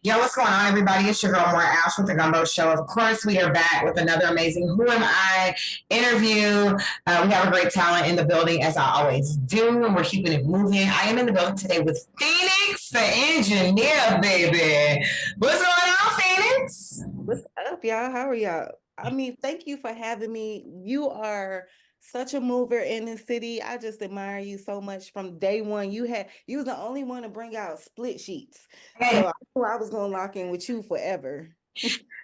Yo, what's going on, everybody? It's your girl, More Ash with the Gumbo Show. Of course, we are back with another amazing Who Am I interview. We have a great talent in the building, as I always do, and we're keeping it moving. I am in the building today with Phoenix, the engineer, baby. What's going on, Phoenix? What's up, y'all? How are y'all? I mean, thank you for having me. You are such a mover in the city. I just admire you so much from day one. You was the only one to bring out split sheets. So Hey, I knew I was gonna lock in with you forever.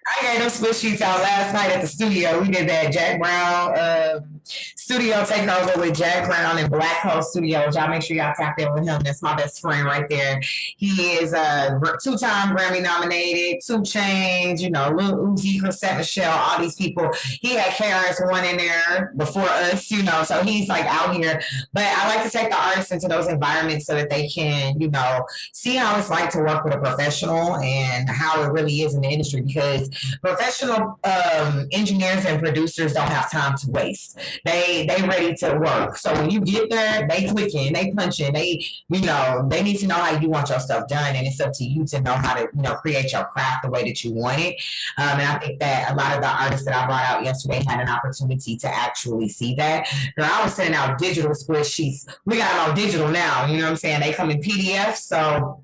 I gave those split sheets out last night at the studio. We did that Jack Brown studio takeover with Jack Brown and Black Hole Studios. Y'all make sure y'all tap in with him. That's my best friend right there. He is two-time Grammy nominated, Two Chains, Lil Uzi, Chrisette Michelle, all these people. He had KRS-One in there before us, so he's like out here. But I like to take the artists into those environments so that they can, see how it's like to work with a professional and how it really is in the industry because professional engineers and producers don't have time to waste. They ready to work. So when you get there, they clicking, they punching, they need to know how you want your stuff done, and it's up to you to know how to create your craft the way that you want it. And I think that a lot of the artists that I brought out yesterday had an opportunity to actually see that. Girl, I was sending out digital split sheets. We got them on digital now. You know what I'm saying? They come in PDF, so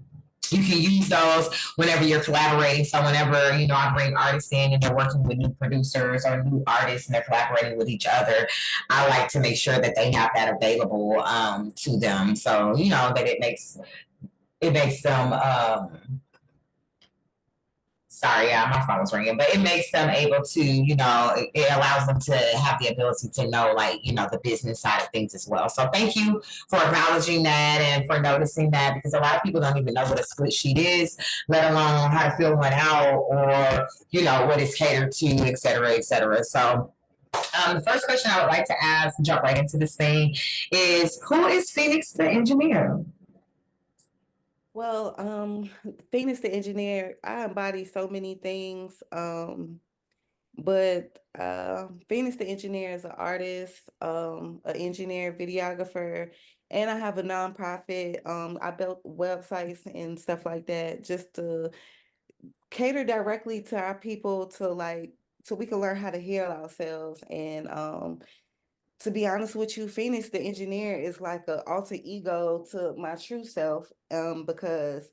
you can use those whenever you're collaborating. So whenever, I bring artists in and they're working with new producers or new artists and they're collaborating with each other, I like to make sure that they have that available to them. So, that it makes them sorry, yeah, my phone was ringing, but it makes them able to, it allows them to have the ability to know, like, the business side of things as well. So thank you for acknowledging that and for noticing that because a lot of people don't even know what a split sheet is, let alone how to fill one out or, what it's catered to, et cetera, et cetera. So the first question I would like to ask, jump right into this thing, is who is Phoenix the engineer? Well, Phoenix the engineer, I embody so many things. But Phoenix the engineer is an artist, an engineer, videographer, and I have a nonprofit. I built websites and stuff like that just to cater directly to our people so we can learn how to heal ourselves. And to be honest with you, Phoenix the engineer is like an alter ego to my true self, because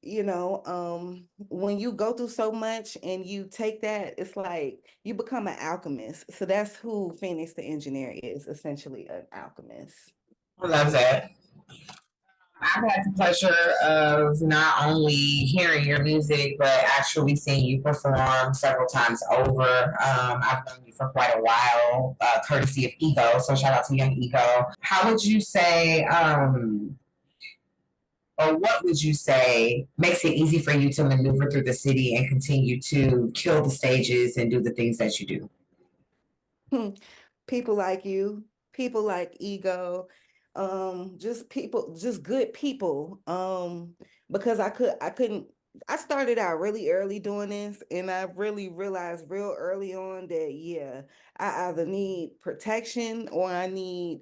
when you go through so much and you take that, it's like you become an alchemist. So that's who Phoenix the engineer is, essentially an alchemist. I love that. I've had the pleasure of not only hearing your music, but actually seeing you perform several times over. I've known you for quite a while, courtesy of Ego. So shout out to Young Ego. How would you say, or what would you say makes it easy for you to maneuver through the city and continue to kill the stages and do the things that you do? Hmm. People like you, people like Ego, just people, just good people. Because I started out really early doing this, and I really realized real early on that yeah, I either need protection or I need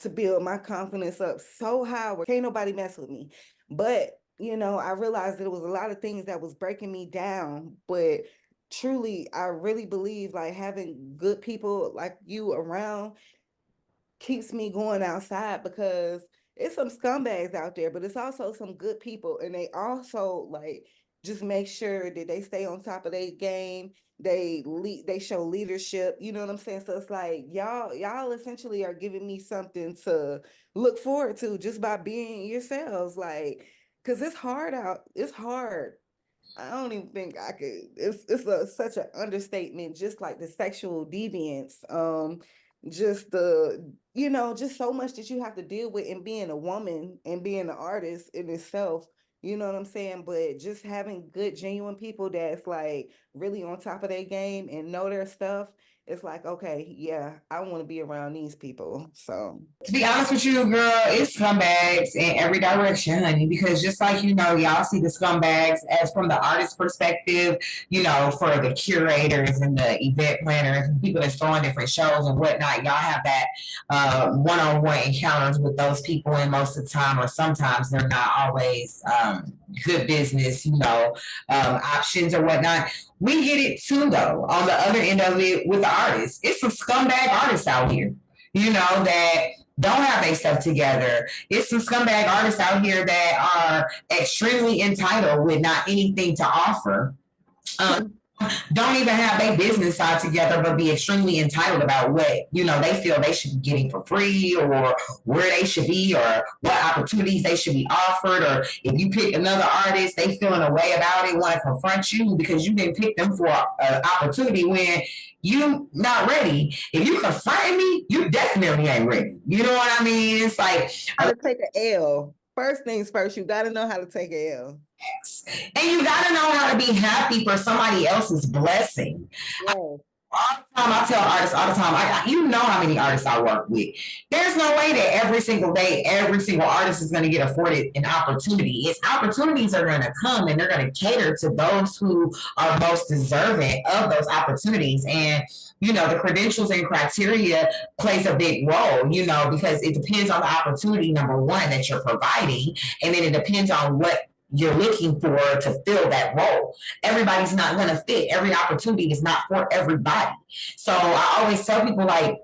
to build my confidence up so high where can't nobody mess with me. But I realized that it was a lot of things that was breaking me down, but truly, I really believe like having good people like you around keeps me going outside because it's some scumbags out there, but it's also some good people. And they also like just make sure that they stay on top of their game. They show leadership, you know what I'm saying? So it's like y'all essentially are giving me something to look forward to just by being yourselves. Like, because it's hard out, it's hard. I don't even think I could. Such an understatement. Just like the sexual deviance, just just so much that you have to deal with in being a woman and being an artist in itself. You know what I'm saying? But just having good, genuine people that's like really on top of their game and know their stuff it's like, okay, yeah, I want to be around these people. So To be honest with you, girl, it's scumbags in every direction, honey. Because just like y'all see the scumbags as from the artist perspective, for the curators and the event planners and people that's throwing different shows and whatnot. Y'all have that one-on-one encounters with those people, and most of the time, or sometimes, they're not always good business, options or whatnot. We get it too, though. On the other end of it, with the artists, it's some scumbag artists out here, that don't have their stuff together. It's some scumbag artists out here that are extremely entitled with not anything to offer. Don't even have their business side together, but be extremely entitled about what they feel they should be getting for free, or where they should be, or what opportunities they should be offered. Or if you pick another artist, they feeling a way about it, want to confront you because you didn't pick them for an opportunity when you not ready. If you confront me, you definitely ain't ready. You know what I mean? It's like, how to take an L. First things first, you got to know how to take an L. And you got to know how to be happy for somebody else's blessing. Yes. All the time, I tell artists all the time, you know how many artists I work with. There's no way that every single day, every single artist is going to get afforded an opportunity. It's opportunities are going to come, and they're going to cater to those who are most deserving of those opportunities. And the credentials and criteria plays a big role, because it depends on the opportunity, number one, that you're providing, and then it depends on what you're looking for to fill that role. Everybody's not going to fit. Every opportunity is not for everybody. So I always tell people, like,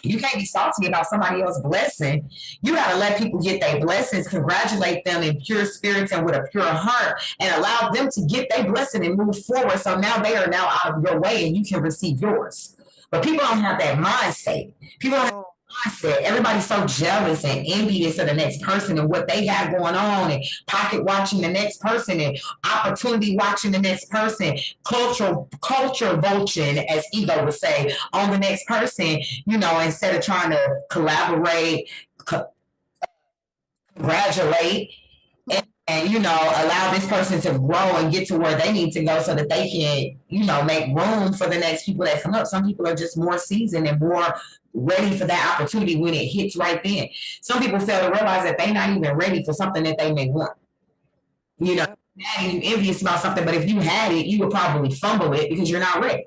you can't be salty about somebody else's blessing. You got to let people get their blessings, congratulate them in pure spirits and with a pure heart, and allow them to get their blessing and move forward. So now they are now out of your way and you can receive yours. But people don't have that mindset. People don't have mindset. Everybody's so jealous and envious of the next person and what they have going on, and pocket watching the next person, and opportunity watching the next person, culture vulturing, as Ego would say, on the next person, instead of trying to collaborate, congratulate, and allow this person to grow and get to where they need to go so that they can, make room for the next people that come up. Some people are just more seasoned and more ready for that opportunity when it hits right then. Some people fail to realize that they're not even ready for something that they may want. You're envious about something, but if you had it, you would probably fumble it because you're not ready.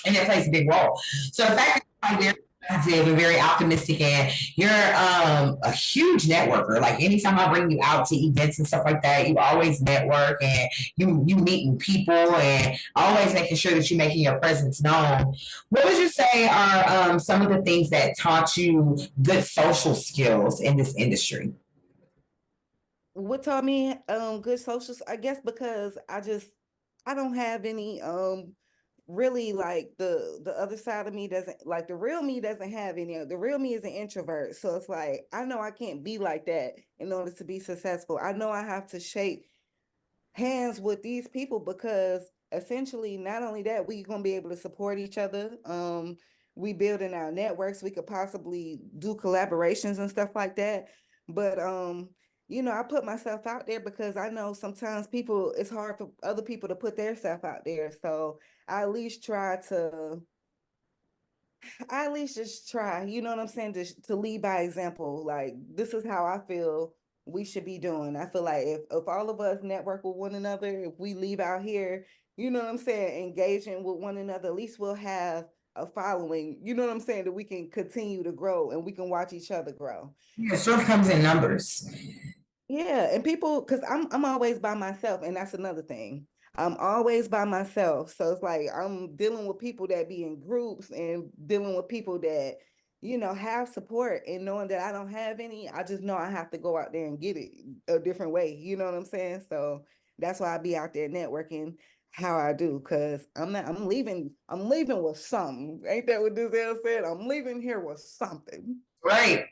And that plays a big role. So the fact that you're positive and very optimistic, and you're a huge networker. Like, anytime I bring you out to events and stuff like that, you always network, and you meeting people, and always making sure that you're making your presence known. What would you say are some of the things that taught you good social skills in this industry? What taught me good social, I guess, because I don't have any really, like, the other side of me doesn't, like, the real me doesn't have any. The real me is an introvert, so it's like I know I can't be like that in order to be successful. I know I have to shake hands with these people, because essentially, not only that, we're gonna be able to support each other. We building our networks, we could possibly do collaborations and stuff like that. But I put myself out there because I know sometimes it's hard for other people to put their stuff out there. So I at least just try, you know what I'm saying, to lead by example. Like, this is how I feel we should be doing. I feel like if all of us network with one another, if we leave out here, you know what I'm saying, engaging with one another, at least we'll have a following, you know what I'm saying, that we can continue to grow and we can watch each other grow. Yeah, strength comes in numbers. Yeah, and people, because I'm always by myself, and that's another thing. I'm always by myself. So it's like I'm dealing with people that be in groups and dealing with people that, have support, and knowing that I don't have any, I just know I have to go out there and get it a different way. You know what I'm saying? So that's why I be out there networking how I do, because I'm leaving with something. Ain't that what Denzel said? I'm leaving here with something. Right.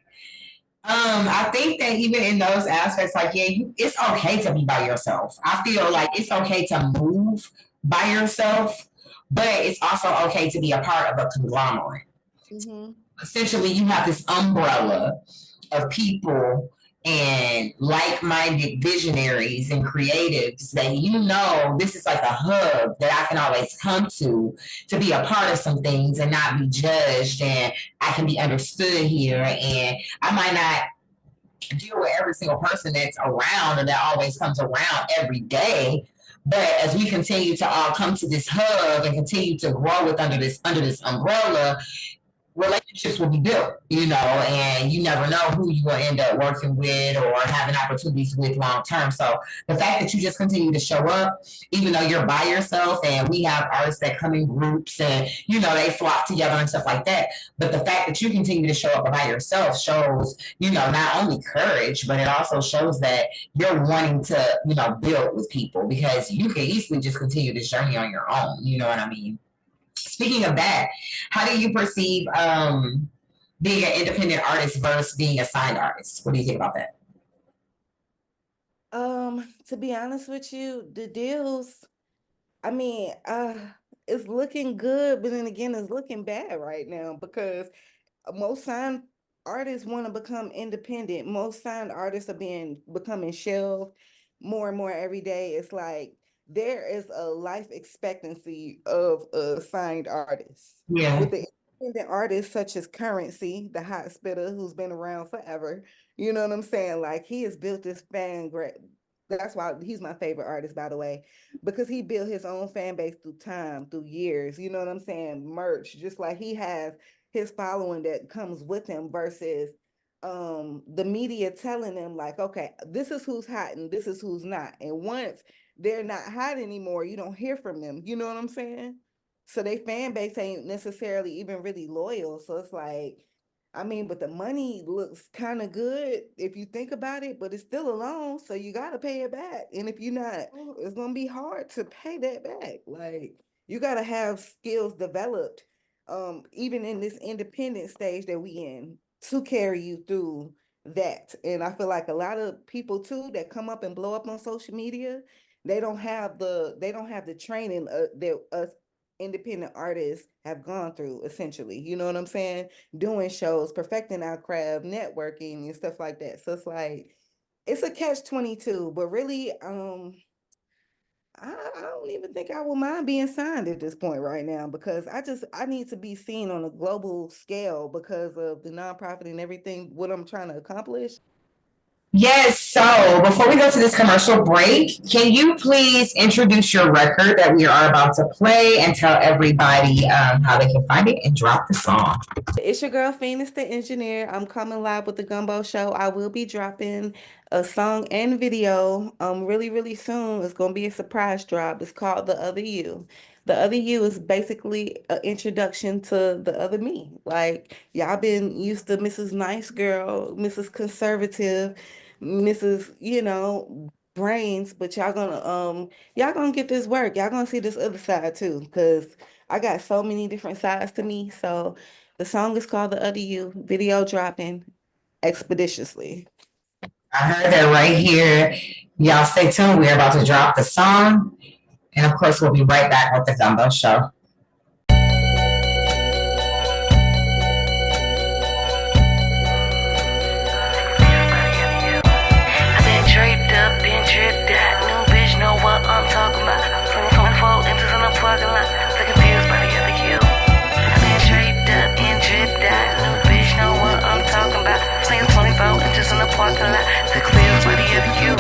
I think that even in those aspects, like, yeah, it's okay to be by yourself. I feel like it's okay to move by yourself, but it's also okay to be a part of a conglomerate. Mm-hmm. Essentially, you have this umbrella of people and like-minded visionaries and creatives that this is like a hub that I can always come to be a part of some things and not be judged, and I can be understood here, and I might not deal with every single person that's around or that always comes around every day. But as we continue to all come to this hub and continue to grow with under this umbrella, relationships will be built, and you never know who you will end up working with or having opportunities with long term. So the fact that you just continue to show up, even though you're by yourself, and we have artists that come in groups and, they flock together and stuff like that. But the fact that you continue to show up by yourself shows, not only courage, but it also shows that you're wanting to, build with people, because you can easily just continue this journey on your own. You know what I mean? Speaking of that, how do you perceive being an independent artist versus being a signed artist? What do you think about that? To be honest with you, the deals, I mean, it's looking good, but then again, it's looking bad right now because most signed artists want to become independent. Most signed artists are becoming shelved more and more every day. It's like there is a life expectancy of a signed artist. Yeah. With the independent artists such as Currency, the hot spitter who's been around forever. You know what I'm saying? Like he has built this that's why he's my favorite artist, by the way, because he built his own fan base through time, through years. You know what I'm saying? Merch, just like he has his following that comes with him versus the media telling them like, okay, this is who's hot and this is who's not. And once they're not hot anymore, you don't hear from them. You know what I'm saying? So their fan base ain't necessarily even really loyal. So it's like, I mean, but the money looks kind of good if you think about it, but it's still a loan, so you got to pay it back. And if you're not, it's going to be hard to pay that back. Like, you got to have skills developed, even in this independent stage that we in, to carry you through that. And I feel like a lot of people too that come up and blow up on social media, they don't have the training that us independent artists have gone through, essentially. You know what I'm saying? Doing shows, perfecting our craft, networking and stuff like that. So it's like it's a catch-22, but really I don't even think I will mind being signed at this point right now, because I need to be seen on a global scale because of the nonprofit and everything what I'm trying to accomplish. Yes, so before we go to this commercial break, can you please introduce your record that we are about to play and tell everybody how they can find it and drop the song? It's your girl Phoenix the Engineer. I'm coming live with the Gumbo Show. I will be dropping a song and video really, really soon. It's gonna be a surprise drop. It's called The Other You. The Other You is basically an introduction to the other me. Like y'all been used to Mrs. Nice Girl, Mrs. Conservative, Mrs. Brains, but y'all gonna get this work. Y'all gonna see this other side too, because I got so many different sides to me. So the song is called The Other You, video dropping expeditiously. I heard that right here. Y'all stay tuned. We're about to drop the song. And of course, we'll be right back with the Gumbo Show. I'm talking about 24 inches in the parking lot, so confused by the other you. I've been draped up and dripped out. New bitch know what I'm talking about. Saying 24 inches in the parking lot, so confused by the other you.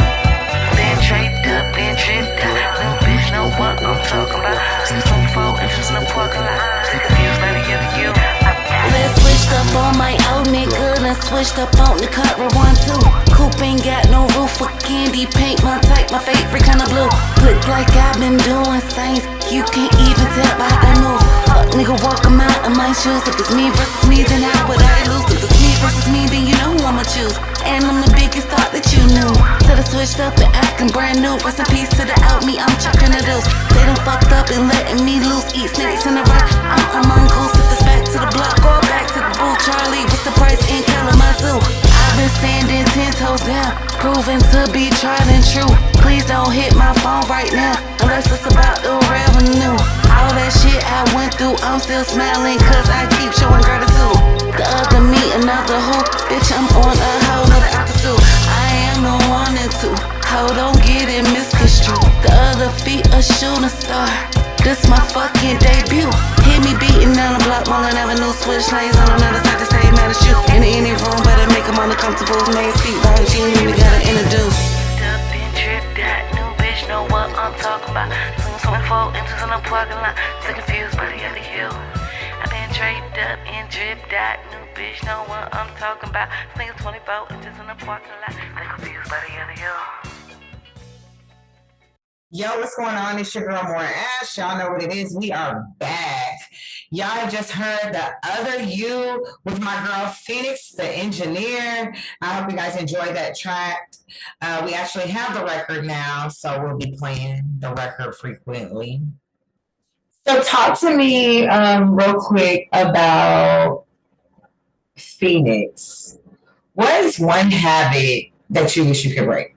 Been draped up and dripped out. New bitch know what I'm talking about. Saying 24 inches in the parking lot, so confused by the other you. Been switched up on my old nigga, then switched up on the cut rewind too. Coupe ain't got no roof for candy paint, my type, my favorite kind of blue. Look like I've been doing things you can't even tell by the move. Fuck nigga, walk 'em out in my shoes. If it's me versus me, then how would I lose? If it's me versus me, then you know who I'ma choose. And I'm the biggest thought that you knew. So they switched up and acting brand new. Rest in peace to the out me, I'm chucking the deuce. They done fucked up and letting me loose. Eat snakes in the rock, I'm mongoose. If it's back to the block, go back to the booth. Charlie, what's the price in Kalamazoo? I've been standing 10 toes down, proven to be tried and true. Please don't hit my phone right now, unless it's about the revenue. All that shit I went through, I'm still smiling, cause I keep showing gratitude. The other me, another who, bitch, I'm on a whole nother altitude. I be a shooting star. This my fucking debut. Hit me beating down the block, Mullen Avenue, switch lanes on another side to stay mad at you. In any room, better make them uncomfortable. Main seat, right? You ain't even gotta introduce. Up and tripped out, new bitch know what I'm talking about. Swing 24 inches in the parking lot, so confused by the other you. I been draped up and dripped out, new bitch know what I'm talking about. Swing 24 inches in the parking lot, so confused by the other you. Yo, what's going on? It's your girl More Ash. Y'all know what it is. We are back. Y'all just heard the other you with my girl Phoenix, the engineer. I hope you guys enjoyed that track. We actually have the record now, so we'll be playing the record frequently. So talk to me real quick about Phoenix. What is one habit that you wish you could break?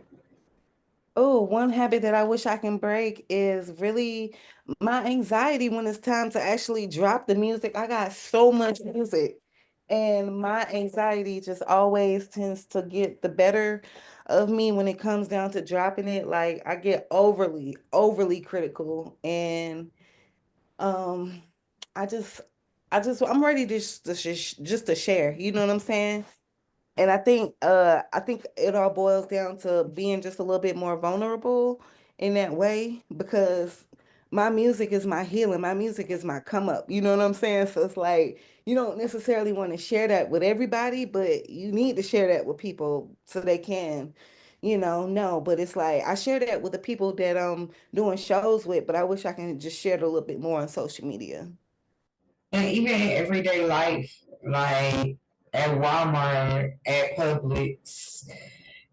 Oh, one habit that I wish I can break is really my anxiety when it's time to actually drop the music. I got so much music, and my anxiety just always tends to get the better of me when it comes down to dropping it. Like I get overly critical, and um, I just, I'm ready to just to share. You know what I'm saying? And I think it all boils down to being just a little bit more vulnerable in that way because my music is my healing. My music is my come up. You know what I'm saying? So it's like you don't necessarily want to share that with everybody, but you need to share that with people so they can, know. But it's like I share that with the people that I'm doing shows with, but I wish I can just share it a little bit more on social media. And even in everyday life, like at Walmart, at Publix,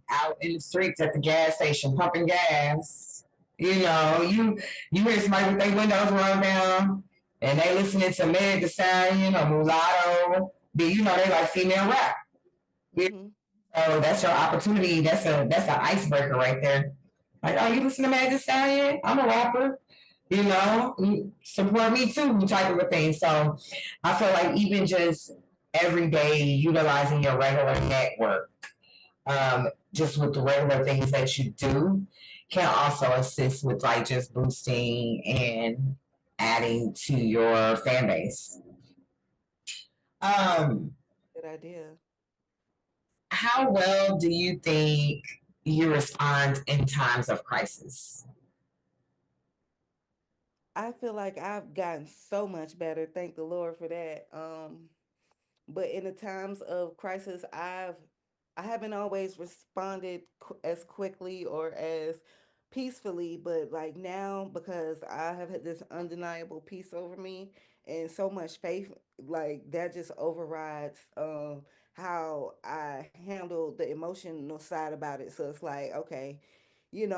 out in the streets at the gas station pumping gas. You hear somebody with their windows rolled down and they listening to Meg Thee Stallion or Mulatto. They like female rap. Yeah. Hmm. So that's your opportunity. That's an icebreaker right there. Like, oh, you listen to Meg Thee Stallion? I'm a rapper. Support me too, type of a thing. So I feel like even just every day utilizing your regular network, just with the regular things that you do, can also assist with like just boosting and adding to your fan base. Um, Good idea. how well do you think you respond in times of crisis? I feel like I've gotten so much better. Thank the Lord for that. But in the times of crisis, I haven't always responded as quickly or as peacefully, but like now because I have had this undeniable peace over me and so much faith, like that just overrides how I handle the emotional side about it. So it's like, okay,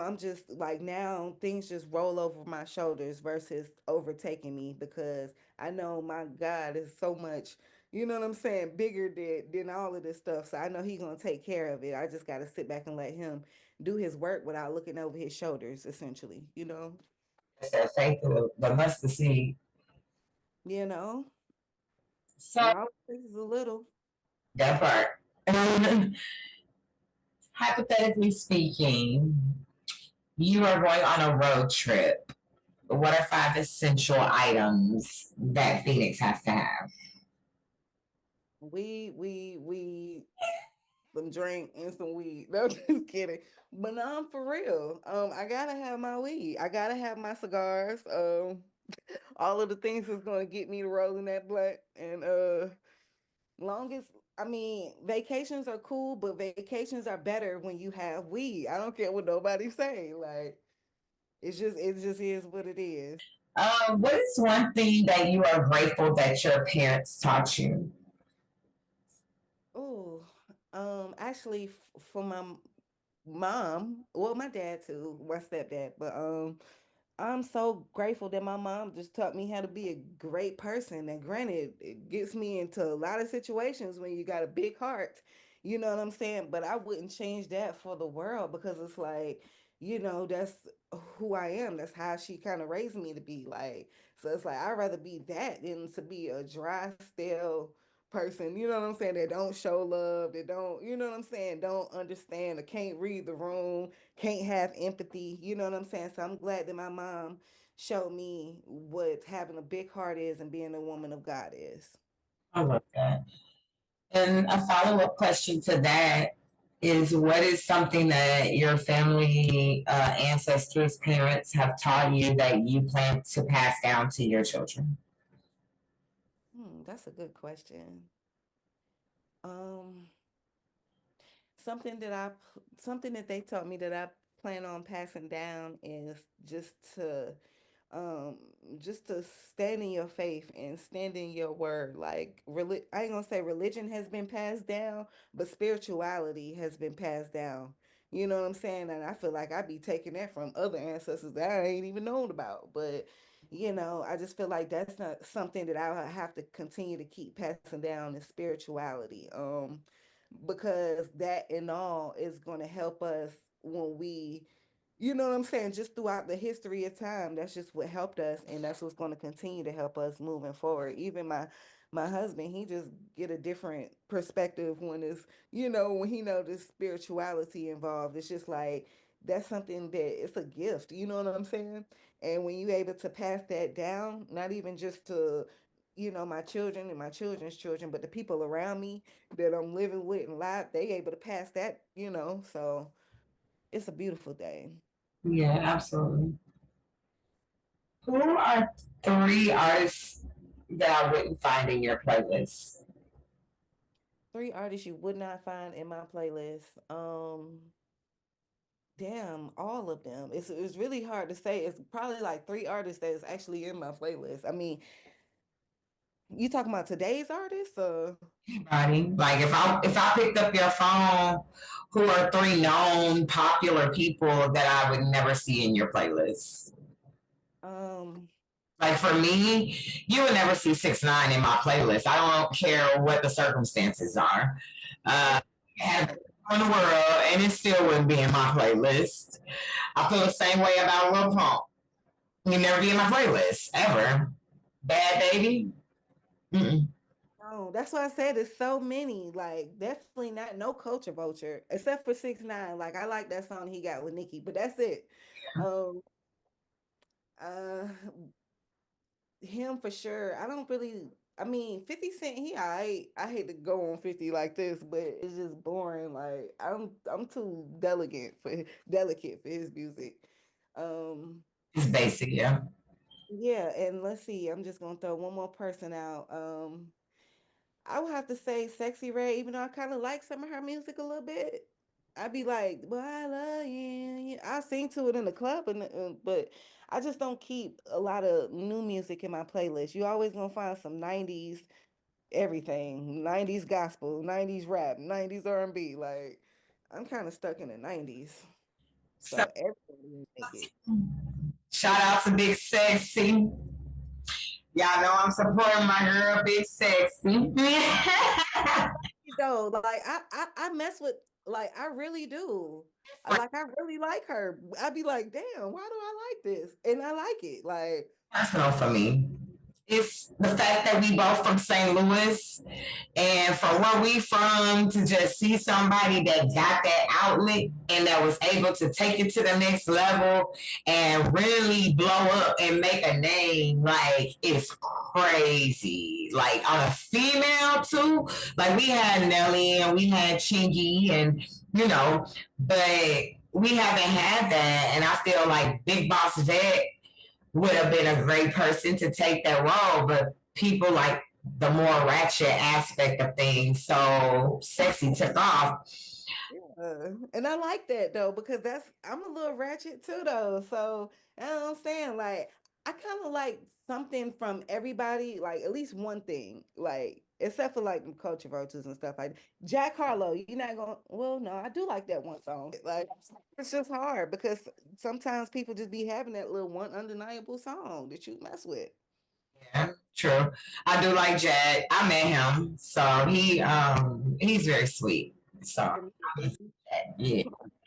I'm just like now things just roll over my shoulders versus overtaking me because I know my God is so much, you know what I'm saying, bigger than all of this stuff. So I know He's gonna take care of it. I just gotta sit back and let Him do His work without looking over His shoulders, essentially. It's that faith of the mustard seed. You know, So it all takes is a little. that part. Hypothetically speaking, you are going on a road trip. What are five essential items that Phoenix has to have? We some drink and some weed. No, just kidding. But no, I'm for real. I gotta have my weed. I gotta have my cigars. All of the things that's gonna get me to rolling that blunt. And longest, I mean, vacations are cool, but vacations are better when you have weed. I don't care what nobody's saying. Like it just is what it is. What is one thing that you are grateful that your parents taught you? Oh, actually, for my mom, well, my dad too, my stepdad, but I'm so grateful that my mom just taught me how to be a great person. And granted, it gets me into a lot of situations when you got a big heart. You know what I'm saying? But I wouldn't change that for the world because it's like, that's who I am. That's how she kind of raised me to be like. So it's like I'd rather be that than to be a dry, stale person, you know what I'm saying, that don't show love, that don't, you know what I'm saying, don't understand or can't read the room, can't have empathy, you know what I'm saying? So I'm glad that my mom showed me what having a big heart is and being a woman of God is. I love that. And a follow-up question to that is, what is something that your family, ancestors, parents have taught you that you plan to pass down to your children? That's a good question. Um, something that they taught me that I plan on passing down is just to stand in your faith and stand in your word. Like I ain't gonna say religion has been passed down, but spirituality has been passed down. You know what I'm saying? And I feel like I be taking that from other ancestors that I ain't even known about. But I just feel like that's not something that I have to continue to keep passing down is spirituality. Because that and all is going to help us when we, you know what I'm saying, just throughout the history of time. That's just what helped us, and that's what's going to continue to help us moving forward. Even my husband, he just get a different perspective when it's, when he know the spirituality involved. It's just like that's something that it's a gift, you know what I'm saying? And when you able to pass that down, not even just to my children and my children's children, but the people around me that I'm living with and live, they able to pass that. So it's a beautiful thing. Yeah, absolutely. Who are three artists that I wouldn't find in your playlist? Three artists you would not find in my playlist. Damn, all of them. It's really hard to say. It's probably like three artists that is actually in my playlist. I mean, you talking about today's artists? Anybody? Like if I picked up your phone, who are three known popular people that I would never see in your playlist? Um, Like for me, you would never see 6ix9ine in my playlist. I don't care what the circumstances are. Have it in the world, and it still wouldn't be in my playlist. I feel the same way about Lil Pump. You never be in my playlist ever. Bad Baby. Mm-mm. no, that's why I said it's so many. Like, definitely not no culture vulture, except for 6ix9ine. Like, I like that song he got with Nicki, but that's it. Um, uh, him for sure. I don't really. I mean, 50 Cent, I hate to go on 50 like this, but it's just boring. Like, I'm too delicate for his music. Um, It's basic, yeah. yeah, and let's see. I'm just gonna throw one more person out. I would have to say Sexy Red, even though I kind of like some of her music a little bit. I'd be like, "Well, I love you." I sing to it in the club, but I just don't keep a lot of new music in my playlist. You always gonna find some '90s everything, '90s gospel, '90s rap, '90s R&B. Like, I'm kind of stuck in the '90s, So, so everybody make it. shout out to Big Sexy. Y'all know I'm supporting my girl, Big Sexy. Though, like I mess with, like I really do. I really like her. I'd be like, damn, why do I like this? And I like it. Like, Personal for me. It's the fact that we both from St. Louis, and from where we from, to just see somebody that got that outlet and that was able to take it to the next level and really blow up and make a name, like it's crazy. Like on a female too, like we had Nelly and we had Chingy, and but we haven't had that, and I feel like Big Boss Vet would have been a great person to take that role, but people like the more ratchet aspect of things. So Sexy took off. and I like that though, because I'm a little ratchet too though. So you know what I'm saying? Like, I kind of like something from everybody, like at least one thing, like except for like them culture vultures and stuff like that. Jack Harlow, you're not going, well, no, I do like that one song. Like, it's just hard because sometimes people just be having that little one undeniable song that you mess with. Yeah, true. I do like Jack. I met him, so he's very sweet. So yeah,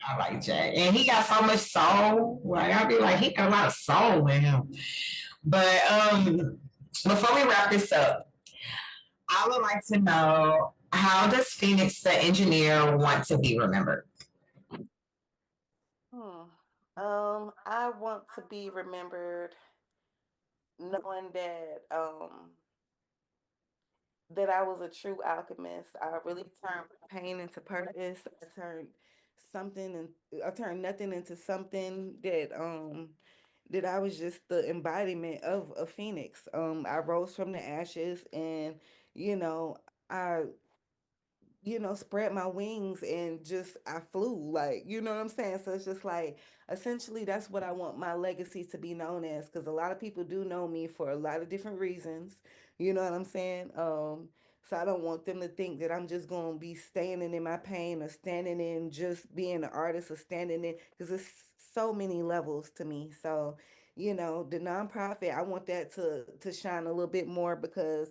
I like Jack, and he got so much soul. Like I'll be like, he got a lot of soul in him. But before we wrap this up, I would like to know, how does Phoenix the engineer want to be remembered? Hmm. I want to be remembered knowing that I was a true alchemist. I really turned pain into purpose. I turned nothing into something that I was just the embodiment of a phoenix. I rose from the ashes and you know, I spread my wings and just I flew, like, you know what I'm saying? So it's just like essentially that's what I want my legacy to be known as, because a lot of people do know me for a lot of different reasons. You know what I'm saying? So I don't want them to think that I'm just gonna be standing in my pain or standing in just being an artist or standing in, because it's so many levels to me. So, the nonprofit, I want that to shine a little bit more because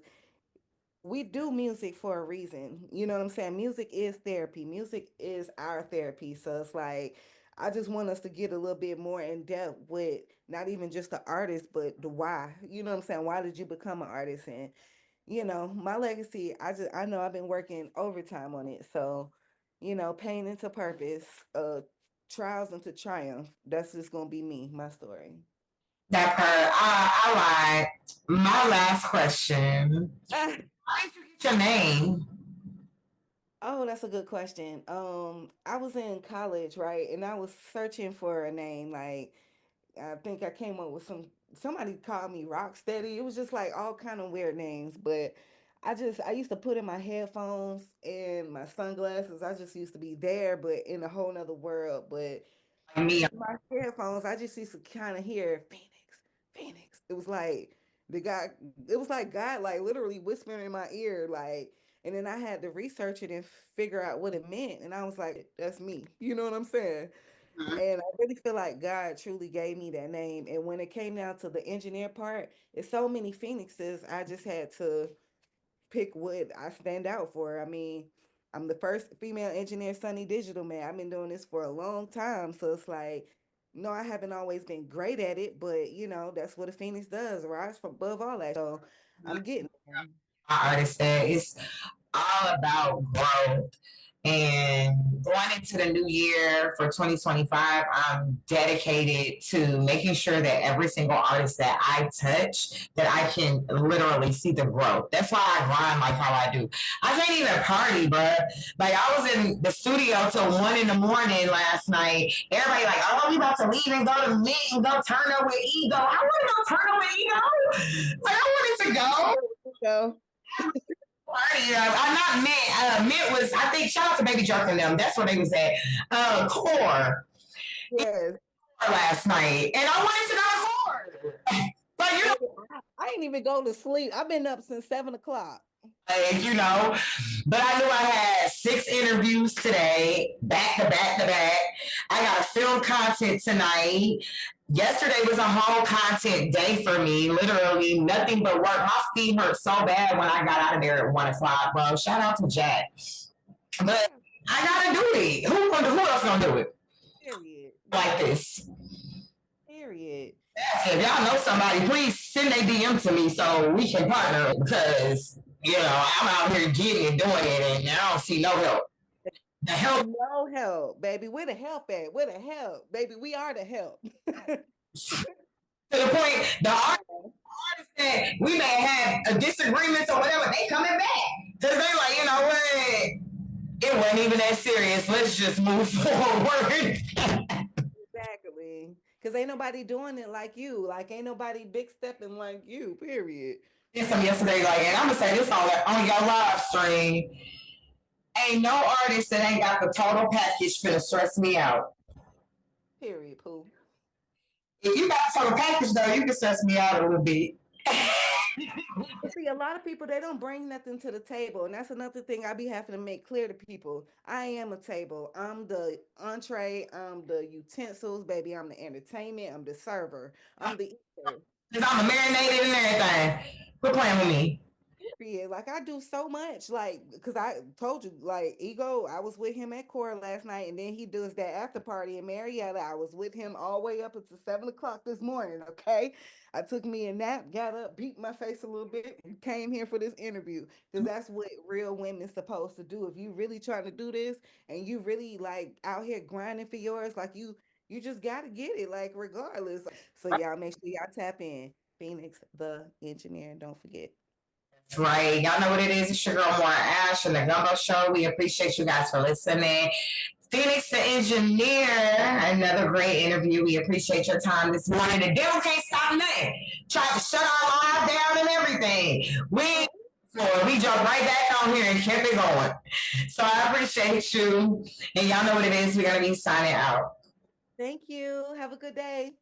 we do music for a reason. You know what I'm saying? Music is therapy. Music is our therapy. So it's like I just want us to get a little bit more in depth with not even just the artist, but the why. You know what I'm saying? Why did you become an artist? And my legacy, I know I've been working overtime on it. So, pain into purpose, trials into triumph. That's just gonna be me, my story. That part, I lied. My last question. How did you get your name? Oh, that's a good question. I was in college, right? And I was searching for a name. Like, I think I came up with somebody called me Rocksteady. It was just like all kind of weird names, but I used to put in my headphones and my sunglasses. I just used to be there, but in a whole nother world. But Like me. in my headphones, I just used to kind of hear Phoenix, Phoenix. It was like the guy, it was like God, like literally whispering in my ear, like, and then I had to research it and figure out what it meant. And I was like, that's me. You know what I'm saying? And I really feel like God truly gave me that name. And when it came down to the engineer part, it's so many phoenixes. I just had to pick what I stand out for. I mean, I'm the first female engineer, Sunny Digital, man. I've been doing this for a long time. So it's like, no, I haven't always been great at it, but that's what a phoenix does, rise from above all that. So I'm getting there. My artist said it's all about growth. And going into the new year for 2025, I'm dedicated to making sure that every single artist that I touch, that I can literally see the growth. That's why I grind like how I do. I can't even party, bro. Like I was in the studio till 1 in the morning last night. Everybody like, oh, we about to leave and go to Mint and go turn up with Ego. I want to go turn up with Ego. Like I wanted to go So, party. I'm not Mint. Mint was, I think, shout out to Baby Jerk and them. That's where they was at. Core yes. last night, and I wanted to go to Core. But I ain't even go to sleep. I've been up since 7 o'clock. like, but I knew I had 6 interviews today, back to back to back. I got to film content tonight. Yesterday was a whole content day for me. Literally nothing but work. My feet hurt so bad when I got out of there at 1 o'clock, bro. Shout out to Jack. But I gotta do it. Who else gonna do it Period. like this? Period. If y'all know somebody, please send a DM to me so we can partner because I'm out here getting and doing it and I don't see no help. The help No help, baby. Where the help at? Where the help, baby? We are the help. to the point the artists that we may have a disagreements or whatever, they coming back because they like, you know what? It wasn't even that serious. Let's just move forward. Exactly. Because ain't nobody doing it like you. Like, ain't nobody big stepping like you, period. Did some yesterday, like, and I'm gonna say this on your live stream. Ain't no artist that ain't got the total package finna stress me out. Period, Pooh. If you got the total package though, you can stress me out a little bit. But see, a lot of people, they don't bring nothing to the table. And that's another thing I be having to make clear to people. I am a table. I'm the entree. I'm the utensils, baby. I'm the entertainment. I'm the server. I'm the eater. Cause I'm a marinated and everything. Quit playing with me. period. Like I do so much, like because I told you, like Ego, I was with him at Core last night, and then he does that after party in Marietta. I was with him all the way up until 7 o'clock this morning. Okay, I took me a nap, got up, beat my face a little bit, and came here for this interview because that's what real women's supposed to do. If you really trying to do this and you really like out here grinding for yours, like you just gotta get it, like regardless. So y'all make sure y'all tap in. Phoenix, the engineer, and don't forget. That's right. Y'all know what it is. It's your girl, More Ash, and the Gumbo Show. We appreciate you guys for listening. Phoenix, the engineer, another great interview. We appreciate your time this morning. The devil can't stop nothing. Tried to shut our live down and everything. We jumped right back on here and kept it going. So I appreciate you. And y'all know what it is. We're going to be signing out. Thank you. Have a good day.